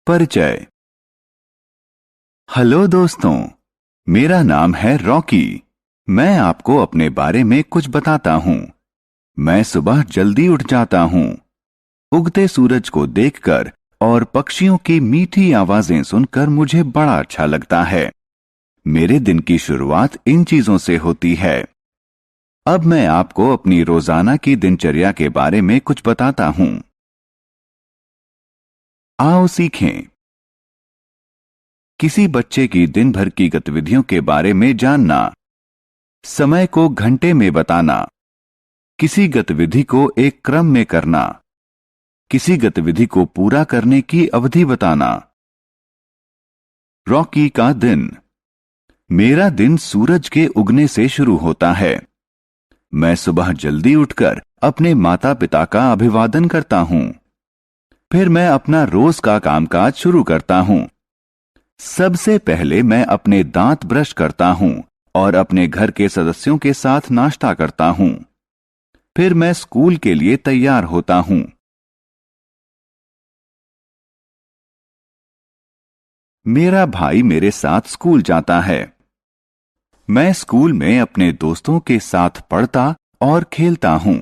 परिचय। हेलो दोस्तों, मेरा नाम है रॉकी। मैं आपको अपने बारे में कुछ बताता हूँ। मैं सुबह जल्दी उठ जाता हूँ। उगते सूरज को देखकर और पक्षियों की मीठी आवाजें सुनकर मुझे बड़ा अच्छा लगता है। मेरे दिन की शुरुआत इन चीजों से होती है। अब मैं आपको अपनी रोजाना की दिनचर्या के बारे में कुछ बताता हूँ। आओ सीखें। किसी बच्चे की दिन भर की गतिविधियों के बारे में जानना। समय को घंटे में बताना। किसी गतिविधि को एक क्रम में करना। किसी गतिविधि को पूरा करने की अवधि बताना। रॉकी का दिन। मेरा दिन सूरज के उगने से शुरू होता है। मैं सुबह जल्दी उठकर अपने माता पिता का अभिवादन करता हूं। फिर मैं अपना रोज का कामकाज शुरू करता हूं। सबसे पहले मैं अपने दांत ब्रश करता हूं और अपने घर के सदस्यों के साथ नाश्ता करता हूं। फिर मैं स्कूल के लिए तैयार होता हूं। मेरा भाई मेरे साथ स्कूल जाता है। मैं स्कूल में अपने दोस्तों के साथ पढ़ता और खेलता हूं।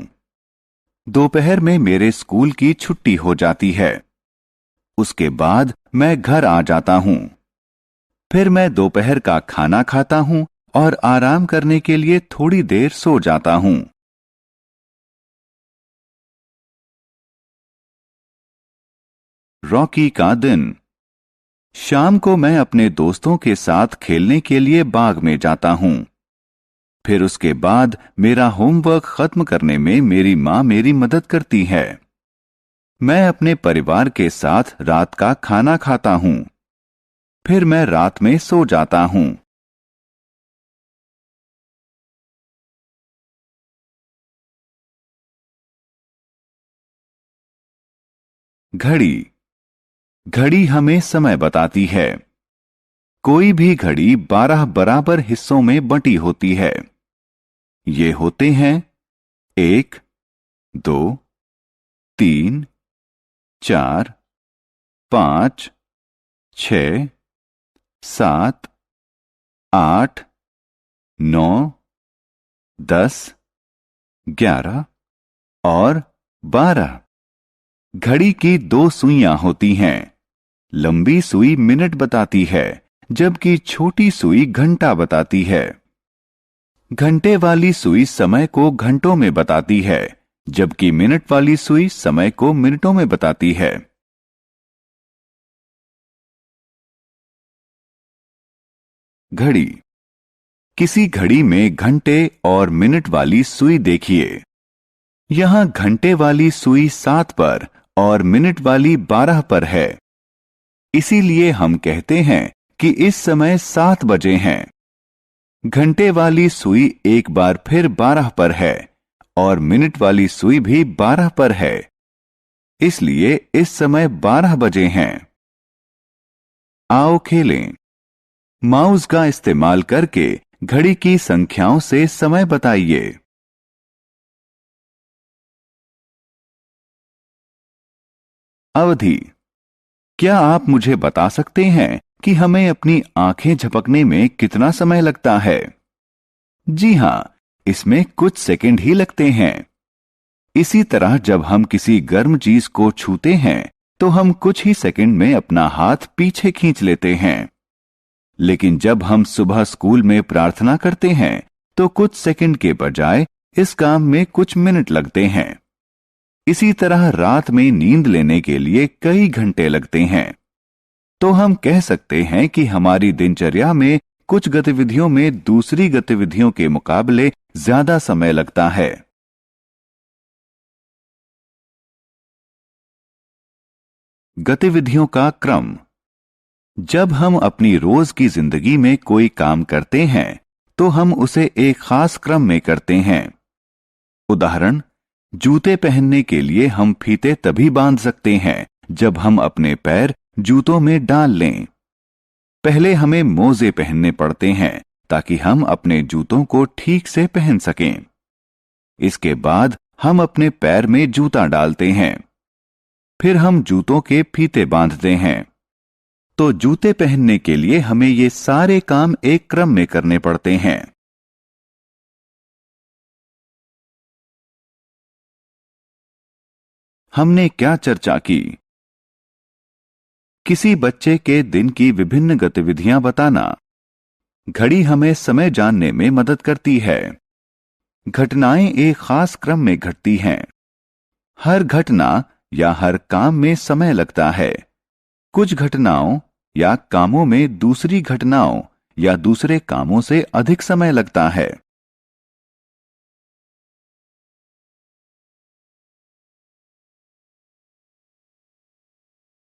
दोपहर में मेरे स्कूल की छुट्टी हो जाती है। उसके बाद मैं घर आ जाता हूं। फिर मैं दोपहर का खाना खाता हूं और आराम करने के लिए थोड़ी देर सो जाता हूं। रॉकी का दिन। शाम को मैं अपने दोस्तों के साथ खेलने के लिए बाग में जाता हूं। फिर उसके बाद मेरा होमवर्क खत्म करने में मेरी मां मेरी मदद करती है। मैं अपने परिवार के साथ रात का खाना खाता हूं। फिर मैं रात में सो जाता हूं। घड़ी। घड़ी हमें समय बताती है। कोई भी घड़ी 12 बराबर हिस्सों में बंटी होती है। ये होते हैं 1, 2, 3, 4, 5, 6, 7, 8, 9, 10, 11 और 12। घड़ी की 2 सुइयां होती हैं। लंबी सुई मिनट बताती है, जबकि छोटी सुई घंटा बताती है। घंटे वाली सुई समय को घंटों में बताती है, जबकि मिनट वाली सुई समय को मिनटों में बताती है। घड़ी। किसी घड़ी में घंटे और मिनट वाली सुई देखिए। यहां घंटे वाली सुई 7 पर और मिनट वाली 12 पर है। इसीलिए हम कहते हैं कि इस समय 7 बजे हैं। घंटे वाली सुई एक बार फिर 12 पर है और मिनट वाली सुई भी 12 पर है। इसलिए इस समय 12 बजे हैं। आओ खेलें। माउस का इस्तेमाल करके घड़ी की संख्याओं से समय बताइए। अवधि। क्या आप मुझे बता सकते हैं कि हमें अपनी आंखें झपकने में कितना समय लगता है? जी हां, इसमें कुछ सेकंड ही लगते हैं। इसी तरह जब हम किसी गर्म चीज को छूते हैं तो हम कुछ ही सेकंड में अपना हाथ पीछे खींच लेते हैं। लेकिन जब हम सुबह स्कूल में प्रार्थना करते हैं तो कुछ सेकंड के बजाय इस काम में कुछ मिनट लगते हैं। इसी तरह रात में नींद लेने के लिए कई घंटे लगते हैं। तो हम कह सकते हैं कि हमारी दिनचर्या में कुछ गतिविधियों में दूसरी गतिविधियों के मुकाबले ज्यादा समय लगता है। गतिविधियों का क्रम। जब हम अपनी रोज की जिंदगी में कोई काम करते हैं तो हम उसे एक खास क्रम में करते हैं। उदाहरण, जूते पहनने के लिए हम फीते तभी बांध सकते हैं जब हम अपने पैर जूतों में डाल लें। पहले हमें मोजे पहनने पड़ते हैं ताकि हम अपने जूतों को ठीक से पहन सकें। इसके बाद हम अपने पैर में जूता डालते हैं। फिर हम जूतों के फीते बांधते हैं। तो जूते पहनने के लिए हमें ये सारे काम एक क्रम में करने पड़ते हैं। हमने क्या चर्चा की? किसी बच्चे के दिन की विभिन्न गतिविधियां बताना। घड़ी हमें समय जानने में मदद करती है। घटनाएं एक खास क्रम में घटती हैं। हर घटना या हर काम में समय लगता है। कुछ घटनाओं या कामों में दूसरी घटनाओं या दूसरे कामों से अधिक समय लगता है।